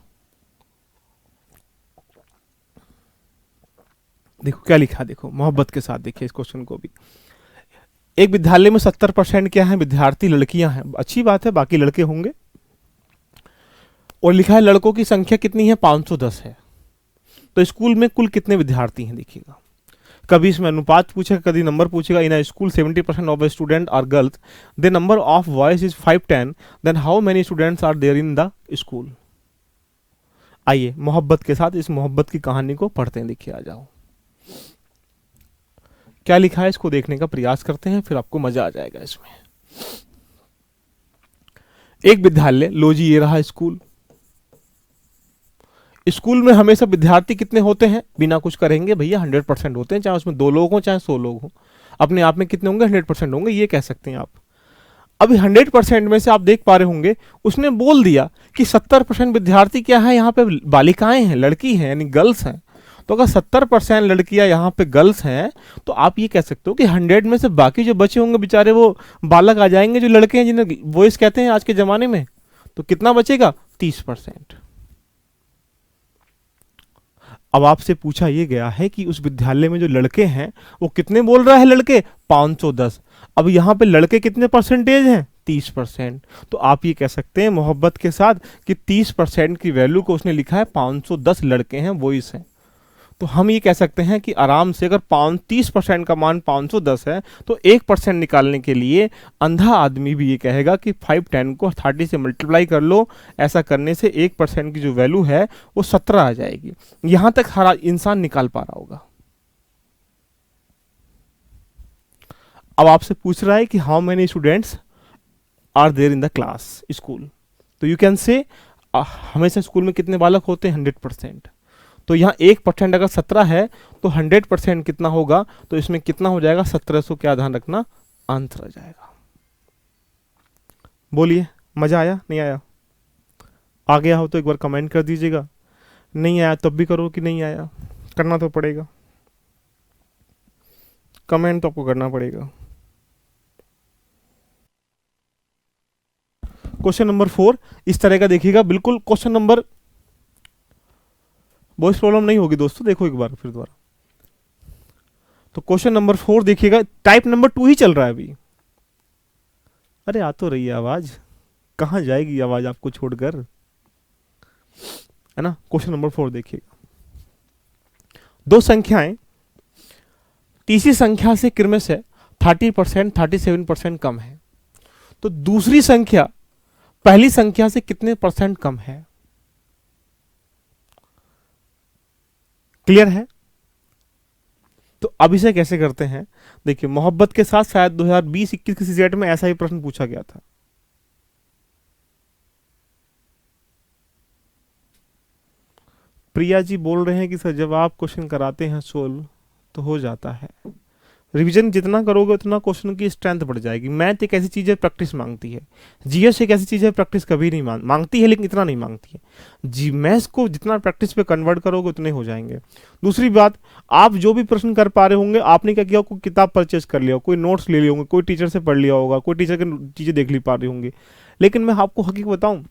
देखो क्या लिखा, देखो मोहब्बत के साथ देखिए इस क्वेश्चन को भी। एक विद्यालय में 70% क्या है, विद्यार्थी लड़कियां हैं, अच्छी बात है, बाकी लड़के होंगे। और लिखा है लड़कों की संख्या कितनी है, 510 है। तो स्कूल में कुल कितने विद्यार्थी हैं देखिएगा। कभी इसमें अनुपात पूछेगा, कभी नंबर पूछेगा। In a school 70% of student are girls, the number of boys is 510, then how many students are there in the school. आइए मोहब्बत के साथ इस मोहब्बत की कहानी को पढ़ते हैं, देखिए आ जाओ क्या लिखा है, इसको देखने का प्रयास करते हैं, फिर आपको मजा आ जाएगा इसमें। एक विद्यालय, लो जी ये रहा स्कूल। स्कूल में हमेशा विद्यार्थी कितने होते हैं, बिना कुछ करेंगे भैया 100% होते हैं, चाहे उसमें 2 लोग हों चाहे 100 लोग हों, अपने आप में कितने होंगे, 100% होंगे, ये कह सकते हैं आप। अभी 100% में से आप देख पा रहे होंगे उसने बोल दिया कि 70% विद्यार्थी क्या है, यहाँ पे बालिकाएं हैं, लड़की हैं, यानी गर्ल्स हैं। तो अगर 70% लड़कियां यहाँ पे गर्ल्स हैं, तो आप ये कह सकते हो कि 100 में से बाकी जो बचे होंगे बेचारे वो बालक आ जाएंगे, जो लड़के हैं जिन्हें वॉइस कहते हैं आज के जमाने में। तो कितना बचेगा, 30%। अब आपसे पूछा यह गया है कि उस विद्यालय में जो लड़के हैं वो कितने बोल रहा है, लड़के 510। अब यहां पे लड़के कितने परसेंटेज हैं, 30%। तो आप ये कह सकते हैं मोहब्बत के साथ कि 30% की वैल्यू को उसने लिखा है 510 लड़के हैं, वॉइस हैं। तो हम ये कह सकते हैं कि आराम से अगर 30% का मान 510 है, तो 1% निकालने के लिए अंधा आदमी भी ये कहेगा कि 510 को 30 से मल्टीप्लाई कर लो। ऐसा करने से 1% की जो वैल्यू है वो 17 आ जाएगी। यहां तक हर इंसान निकाल पा रहा होगा। अब आपसे पूछ रहा है कि how many students are there in the class, school. तो यू कैन से हमेशा स्कूल में कितने बालक होते हैं, 100%। तो यहाँ 1% अगर 17 है तो 100% कितना होगा, तो इसमें कितना हो जाएगा, 1700। क्या ध्यान रखना, आंसर आ जाएगा। बोलिए मजा आया, नहीं आया? आ गया हो तो एक बार कमेंट कर दीजिएगा, नहीं आया तब भी करो कि नहीं आया, करना तो पड़ेगा, कमेंट तो आपको करना पड़ेगा। क्वेश्चन नंबर 4 इस तरह का देखिएगा, बिल्कुल क्वेश्चन नंबर, वॉइस प्रॉब्लम नहीं होगी दोस्तों, देखो एक बार फिर दोबारा। तो क्वेश्चन नंबर 4 देखिएगा, टाइप नंबर 2 ही चल रहा है अभी। अरे आ तो रही है आवाज, कहां जाएगी आवाज आपको छोड़कर, है ना। क्वेश्चन नंबर 4 देखिएगा, 2 संख्याएं तीसरी संख्या से क्रमशः 30%, 37% कम है, तो दूसरी संख्या पहली संख्या से कितने परसेंट कम है। क्लियर है? तो अब इसे कैसे करते हैं, देखिए मोहब्बत के साथ शायद 2020-21 किसी सेट में ऐसा ही प्रश्न पूछा गया था। प्रिया जी बोल रहे हैं कि सर जब आप क्वेश्चन कराते हैं सोल्व तो हो जाता है, रिवीजन जितना करोगे उतना क्वेश्चन की स्ट्रेंथ बढ़ जाएगी। मैथ एक ऐसी चीज है प्रैक्टिस मांगती है, जीएस एक ऐसी चीज है प्रैक्टिस कभी नहीं मांगती है, लेकिन इतना नहीं मांगती है। जी मैथ्स को जितना प्रैक्टिस पे कन्वर्ट करोगे उतने हो जाएंगे। दूसरी बात, आप जो भी प्रश्न कर पा रहे होंगे, आपने क्या किया, कोई किताब परचेज कर लिया, कोई नोट्स ले लिए होंगे, कोई टीचर से पढ़ लिया होगा, कोई टीचर की चीजें देख ली पा रही होंगी। लेकिन मैं आपको हकीकत बताऊं,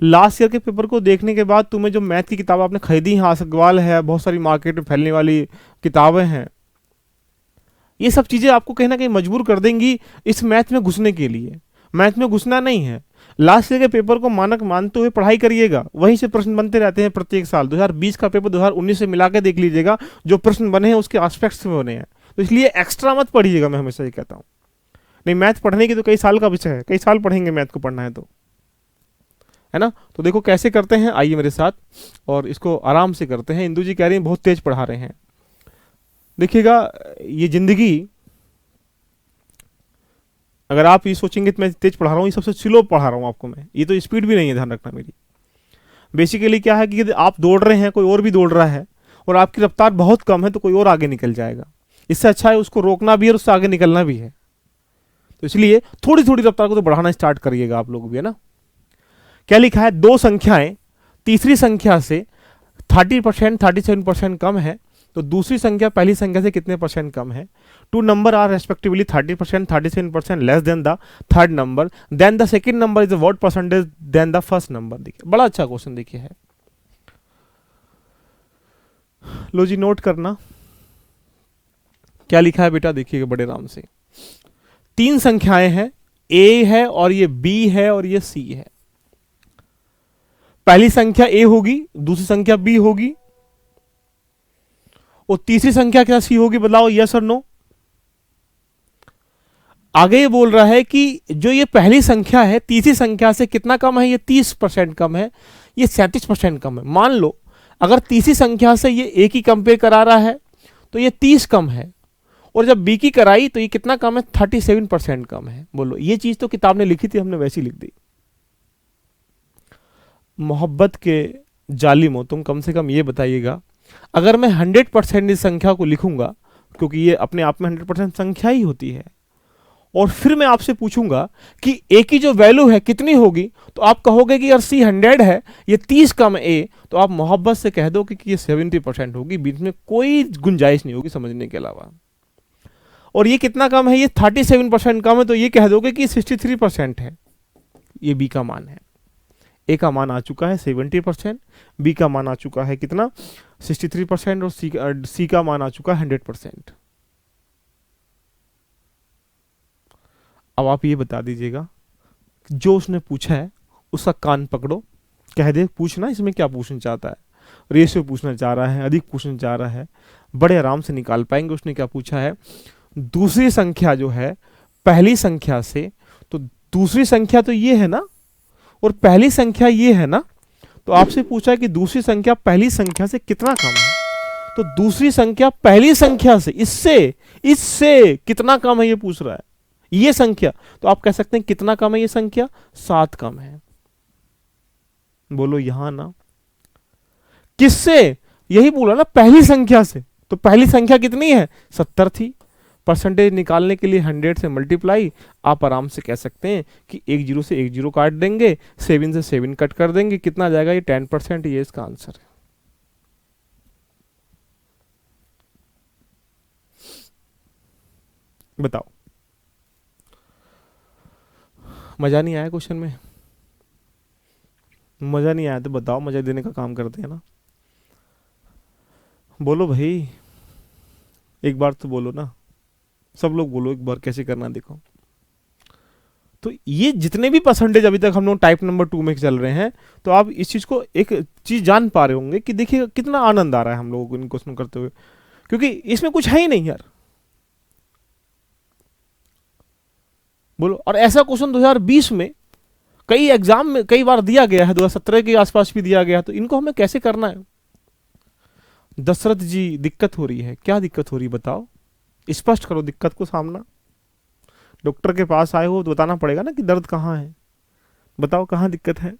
लास्ट ईयर के पेपर को देखने के बाद तुम्हें जो मैथ की किताब आपने खरीदी है, अग्रवाल है, बहुत सारी मार्केट में फैलने वाली किताबें हैं, ये सब चीजें आपको कहीं ना कहीं मजबूर कर देंगी इस मैथ में घुसने के लिए। मैथ में घुसना नहीं है, लास्ट ईयर के पेपर को मानक मानते हुए पढ़ाई करिएगा, वहीं से प्रश्न बनते रहते हैं प्रत्येक साल। 2020 का पेपर 2019 से मिला के देख लीजिएगा, जो प्रश्न बने हैं उसके एस्पेक्ट्स में बने हैं। तो इसलिए एक्स्ट्रा मत पढ़िएगा, मैं हमेशा ये कहता हूँ। नहीं, मैथ पढ़ने की तो कई साल का विषय है, कई साल पढ़ेंगे मैथ को, पढ़ना है तो, है ना। तो देखो कैसे करते हैं, आइए मेरे साथ और इसको आराम से करते हैं। इंदू जी कह रही हैं बहुत तेज पढ़ा रहे हैं। देखिएगा ये जिंदगी, अगर आप ये सोचेंगे तो मैं तेज पढ़ा रहा हूँ, ये सबसे स्लो पढ़ा रहा हूँ आपको मैं, ये तो स्पीड भी नहीं है, ध्यान रखना मेरी। बेसिकली क्या है कि यदि आप दौड़ रहे हैं, कोई और भी दौड़ रहा है और आपकी रफ्तार बहुत कम है, तो कोई और आगे निकल जाएगा। इससे अच्छा है उसको रोकना भी है और उससे आगे निकलना भी है। तो इसलिए थोड़ी थोड़ी रफ्तार को तो बढ़ाना स्टार्ट करिएगा आप लोग भी, है ना। क्या लिखा है, दो संख्याएं तीसरी संख्या से 30% 37% कम है, तो दूसरी संख्या पहली संख्या से कितने परसेंट कम है। Two numbers are respectively 30% 37% less than the third number, then the second number is what percentage than the first number. देखिए बड़ा अच्छा क्वेश्चन देखिए है, लो जी नोट करना क्या लिखा है बेटा, देखिएगा बड़े आराम से। तीन संख्याएं हैं, ए है और ये बी है और ये सी है। पहली संख्या ए होगी, दूसरी संख्या बी होगी, और तीसरी संख्या क्या सी होगी, बताओ यस और नो। आगे ये बोल रहा है कि जो ये पहली संख्या है तीसरी संख्या से कितना कम है, ये 30% कम है, ये 37% कम है। मान लो अगर तीसरी संख्या से ये ए की कंपेयर करा रहा है तो ये 30 कम है, और जब बी की कराई तो ये कितना कम है, 37% कम है। बोलो ये चीज तो किताब ने लिखी थी, हमने वैसी लिख दी। मोहब्बत के जालिमो, तुम कम से कम ये बताइएगा, अगर मैं 100% इस संख्या को लिखूंगा, क्योंकि ये अपने आप में 100% संख्या ही होती है, और फिर मैं आपसे पूछूंगा कि ए की जो वैल्यू है कितनी होगी, तो आप कहोगे कि यार सी 100 है, ये 30 कम ए, तो आप मोहब्बत से कह दो कि ये 70% होगी, बीच में कोई गुंजाइश नहीं होगी समझने के अलावा। और ये कितना कम है, ये 37% कम है, तो ये कह दोगे कि 63% है। ये बी का मान है, ए का मान आ चुका है 70%, बी का मान आ चुका है कितना 63%, और सी का मान आ चुका है 100%। अब आप ये बता दीजिएगा, जो उसने पूछा है उसका कान पकड़ो, कह दे पूछना इसमें क्या पूछना चाहता है, रेशियो पूछना चाह रहा है, अधिक पूछना चाह रहा है, बड़े आराम से निकाल पाएंगे। उसने क्या पूछा है, दूसरी संख्या जो है पहली संख्या से, तो दूसरी संख्या तो ये है ना, और पहली संख्या ये है ना, तो आपसे पूछा है कि दूसरी संख्या पहली संख्या से कितना कम है, तो दूसरी संख्या पहली संख्या से इससे कितना कम है ये पूछ रहा है, ये संख्या। तो आप कह सकते हैं कितना कम है ये संख्या, 7 कम है। बोलो यहां ना, किससे, यही बोला ना पहली संख्या से, तो पहली संख्या कितनी है 70 थी, परसेंटेज निकालने के लिए 100 से मल्टीप्लाई, आप आराम से कह सकते हैं कि 1 0 से 1 0 काट देंगे, 7 से 7 कट कर देंगे, कितना आ जाएगा, ये 10%, ये इसका आंसर है। बताओ मजा नहीं आया क्वेश्चन में, मजा नहीं आया तो बताओ, मजा देने का काम करते हैं ना। बोलो भाई, एक बार तो बोलो ना, सब लोग बोलो एक बार कैसे करना देखो। तो ये जितने भी परसेंटेज अभी तक हम लोग टाइप नंबर 2 में चल रहे हैं, तो आप इस चीज को एक चीज जान पा रहे होंगे कि देखिए कितना आनंद आ रहा है हम लोगों को इन क्वेश्चन करते हुए, क्योंकि इसमें कुछ है ही नहीं यार। बोलो, और ऐसा क्वेश्चन 2020 में कई एग्जाम में कई बार दिया गया है, 2017 के आसपास भी दिया गया, तो इनको हमें कैसे करना है। दशरथ जी दिक्कत हो रही है, क्या दिक्कत हो रही है बताओ, स्पष्ट करो दिक्कत को सामना। डॉक्टर के पास आए हो तो बताना पड़ेगा ना कि दर्द कहाँ है, बताओ कहाँ दिक्कत है,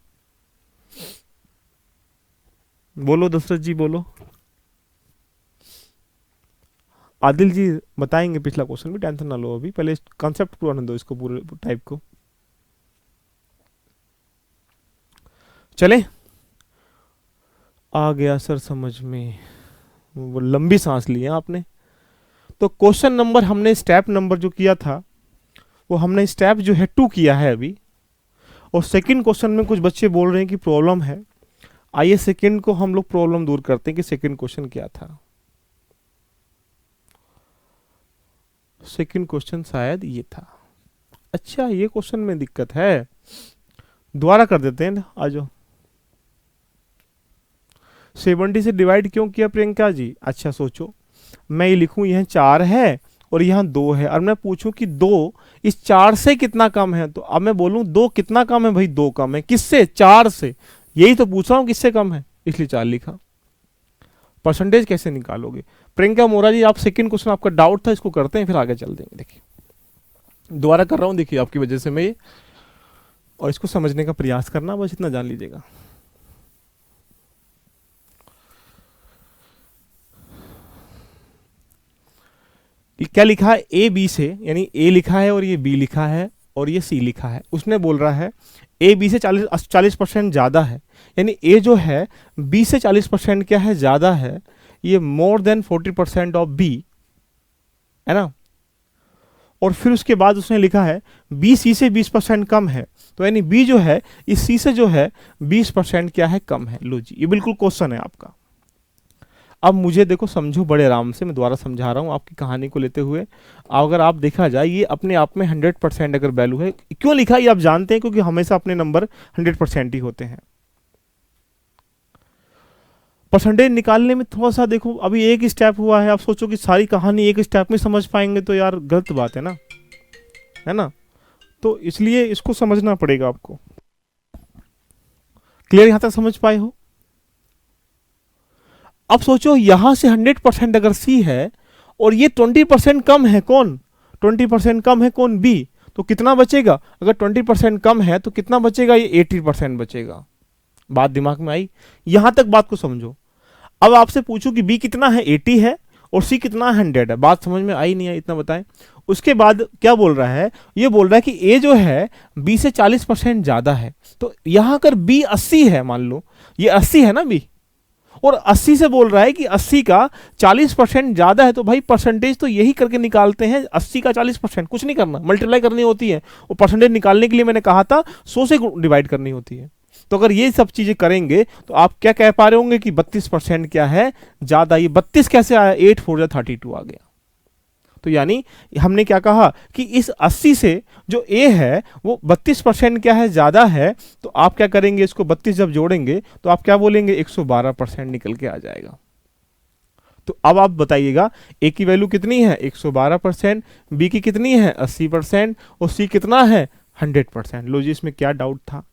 बोलो दशरथ जी बोलो। आदिल जी बताएंगे पिछला क्वेश्चन भी, टेंशन ना लो, अभी पहले कॉन्सेप्ट पूरा होने दो इसको, पूरे टाइप को। चले, आ गया सर समझ में, वो लंबी सांस ली है आपने। तो क्वेश्चन नंबर हमने स्टेप नंबर जो किया था, वो हमने स्टेप जो है 2 किया है अभी, और सेकंड क्वेश्चन में कुछ बच्चे बोल रहे हैं कि प्रॉब्लम है। आइए सेकंड को हम लोग प्रॉब्लम दूर करते हैं कि सेकंड क्वेश्चन क्या था। सेकंड क्वेश्चन शायद ये था, अच्छा ये क्वेश्चन में दिक्कत है, दोबारा कर देते हैं, आ जाओ। 70 से डिवाइड क्यों किया प्रियंका जी, अच्छा सोचो, मैं ये लिखूं यह 4 है और यहाँ 2 है, और मैं पूछूं कि 2 इस 4 से कितना कम है, तो अब मैं बोलूं 2 कितना कम है भाई, 2 कम है, किससे, 4 से, यही तो पूछ रहा हूं किससे कम है, इसलिए 4 लिखा। परसेंटेज कैसे निकालोगे प्रियंका मोरा जी, आप सेकंड क्वेश्चन आपका डाउट था, इसको करते हैं फिर आगे चल देंगे। देखिए दोबारा कर रहा हूं, देखिए आपकी वजह से मैं ये, और इसको समझने का प्रयास करना, बस इतना जान लीजिएगा। क्या लिखा है, ए बी से, यानी ए लिखा है और ये बी लिखा है, और ये सी लिखा है। उसने बोल रहा है ए बी से 40% ज़्यादा है, यानी ए जो है बी से 40% क्या है, ज़्यादा है, ये मोर देन 40% ऑफ बी, है ना। और फिर उसके बाद उसने लिखा है बी सी से 20% कम है, तो यानी बी जो है इस सी से जो है 20% क्या है, कम है। लो जी, ये बिल्कुल क्वेश्चन है आपका। अब मुझे देखो समझो बड़े आराम से, मैं दोबारा समझा रहा हूँ आपकी कहानी को लेते हुए। अगर आप देखा जाए ये अपने आप में 100% अगर वैल्यू है, क्यों लिखा ये आप जानते हैं, क्योंकि हमेशा अपने नंबर 100% ही होते हैं। परसेंटेज निकालने में थोड़ा सा देखो, अभी एक स्टेप हुआ है, आप सोचो कि सारी कहानी एक स्टेप में समझ पाएंगे तो यार गलत बात है ना, है ना। तो इसलिए इसको समझना पड़ेगा आपको। क्लियर यहां तक समझ पाए हो? अब सोचो यहां से 100% अगर सी है और ये 20% कम है, कौन 20% कम है, कौन बी, तो कितना बचेगा? अगर 20% कम है तो कितना बचेगा? ये 80% बचेगा। बात दिमाग में आई? यहां तक बात को समझो। अब आपसे पूछूं कि बी कितना है, 80 है, और सी कितना 100 है। बात समझ में आई नहीं आई, इतना बताएं। उसके बाद क्या बोल रहा है, ये बोल रहा है कि ए जो है बी से 40% ज्यादा है। तो यहां अगर बी 80 है, मान लो ये 80 है ना बी, और 80 से बोल रहा है कि 80 का 40% ज्यादा है, तो भाई परसेंटेज तो यही करके निकालते हैं, 80 का 40%, कुछ नहीं करना, मल्टीप्लाई करनी होती है। और परसेंटेज निकालने के लिए मैंने कहा था 100 से डिवाइड करनी होती है। तो अगर ये सब चीजें करेंगे तो आप क्या कह पा रहे होंगे कि 32% क्या है, ज्यादा। ये 32 कैसे आया? 8 4 32 आ गया। तो यानी हमने क्या कहा कि इस 80 से जो ए है वो 32% क्या है, ज्यादा है। तो आप क्या करेंगे, इसको 32 जब जोड़ेंगे तो आप क्या बोलेंगे, 112% निकल के आ जाएगा। तो अब आप बताइएगा ए की वैल्यू कितनी है, 112%, बी की कितनी है, 80%, और सी कितना है, 100%। लो जी, इसमें क्या डाउट था?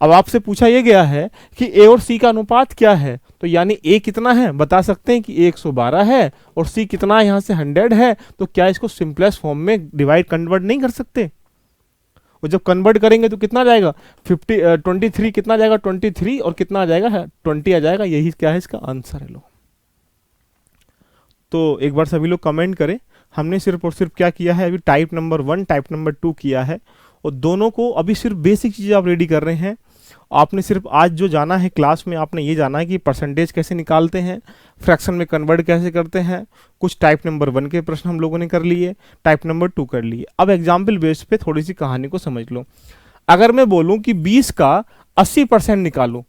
अब आपसे पूछा यह गया है कि ए और सी का अनुपात क्या है, तो यानी ए कितना है, बता सकते हैं कि ए 112 है और सी कितना यहां से 100 है। तो क्या इसको सिंपलेस्ट फॉर्म में डिवाइड कन्वर्ट नहीं कर सकते? और जब कन्वर्ट करेंगे तो कितना जाएगा, 23 कितना जाएगा, 23, और कितना आ जाएगा, 20 आ जाएगा। यही क्या है इसका आंसर है। लो, तो एक बार सभी लोग कमेंट करें। हमने सिर्फ और सिर्फ क्या किया है, अभी टाइप नंबर 1 टाइप नंबर 2 किया है, और दोनों को अभी सिर्फ बेसिक चीज़ें आप रेडी कर रहे हैं। आपने सिर्फ आज जो जाना है क्लास में, आपने ये जाना है कि परसेंटेज कैसे निकालते हैं, फ्रैक्शन में कन्वर्ट कैसे करते हैं। कुछ टाइप नंबर 1 के प्रश्न हम लोगों ने कर लिए, टाइप नंबर 2 कर लिए। अब एग्जाम्पल बेस पे थोड़ी सी कहानी को समझ लो। अगर मैं बोलूं कि 20 का 80% निकालो,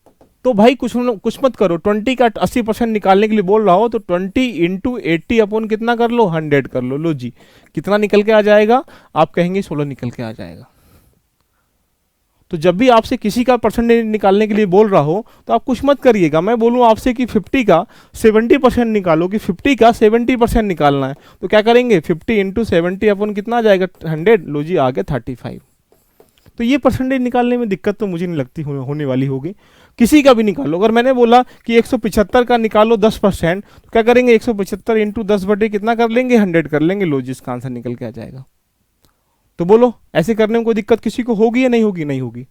तो भाई कुछ मत करो, 20 का 80% निकालने के लिए बोल रहा हो तो 20 इंटू 80 अपॉन कितना कर लो, 100 कर लो। लो जी, कितना निकल के आ जाएगा? आप कहेंगे 16 निकल के आ जाएगा। तो जब भी आपसे किसी का परसेंटेज निकालने के लिए बोल रहा हो तो आप कुछ मत करिएगा। मैं बोलूं आपसे कि 50 का 70% निकालो, कि 50 का 70% निकालना है, तो क्या करेंगे, 50 इंटू 70 अपन कितना आ जाएगा, 100। लो जी, आ गया 35। तो ये परसेंटेज निकालने में दिक्कत तो मुझे नहीं लगती होने वाली होगी। किसी का भी निकालो। अगर मैंने बोला कि 175 का निकालो 10%, तो क्या करेंगे, 175 इंटू 10 बटे कितना कर लेंगे, 100 कर लेंगे। लो जी, इसका आंसर निकल के आ जाएगा। तो बोलो, ऐसे करने में कोई दिक्कत किसी को होगी या नहीं होगी? नहीं होगी।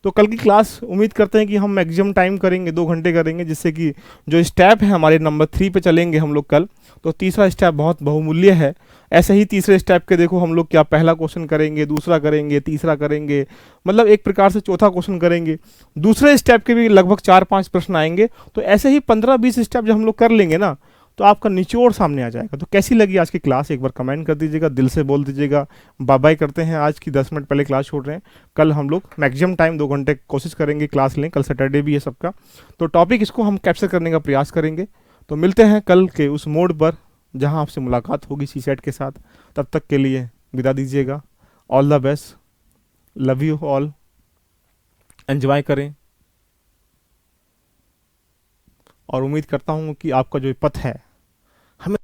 तो कल की क्लास उम्मीद करते हैं कि हम मैक्सिमम टाइम करेंगे, 2 घंटे करेंगे, जिससे कि जो स्टेप है हमारे नंबर 3 पे चलेंगे हम लोग कल। तो तीसरा स्टेप बहुत बहुमूल्य है। ऐसे ही तीसरे स्टेप के देखो हम लोग क्या पहला क्वेश्चन करेंगे, दूसरा करेंगे, तीसरा करेंगे, मतलब एक प्रकार से चौथा क्वेश्चन करेंगे। दूसरे स्टेप के भी लगभग 4-5 प्रश्न आएंगे। तो ऐसे ही 15-20 स्टेप जब हम लोग कर लेंगे ना, तो आपका निचोड़ सामने आ जाएगा। तो कैसी लगी आज की क्लास, एक बार कमेंट कर दीजिएगा, दिल से बोल दीजिएगा। बाय बाय करते हैं, आज की 10 मिनट पहले क्लास छोड़ रहे हैं। कल हम लोग मैक्सिमम टाइम 2 घंटे कोशिश करेंगे क्लास लें, कल सैटरडे भी है सबका। तो टॉपिक इसको हम कैप्चर करने का प्रयास करेंगे। तो मिलते हैं कल के उस मोड पर जहां आपसे मुलाकात होगी सीसेट के साथ। तब तक के लिए विदा दीजिएगा। All the best, love you all, enjoy करें, और उम्मीद करता हूं कि आपका जो पथ है हमें,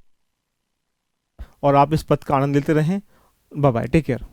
और आप इस पथ का आनंद लेते रहें। Bye bye, take care.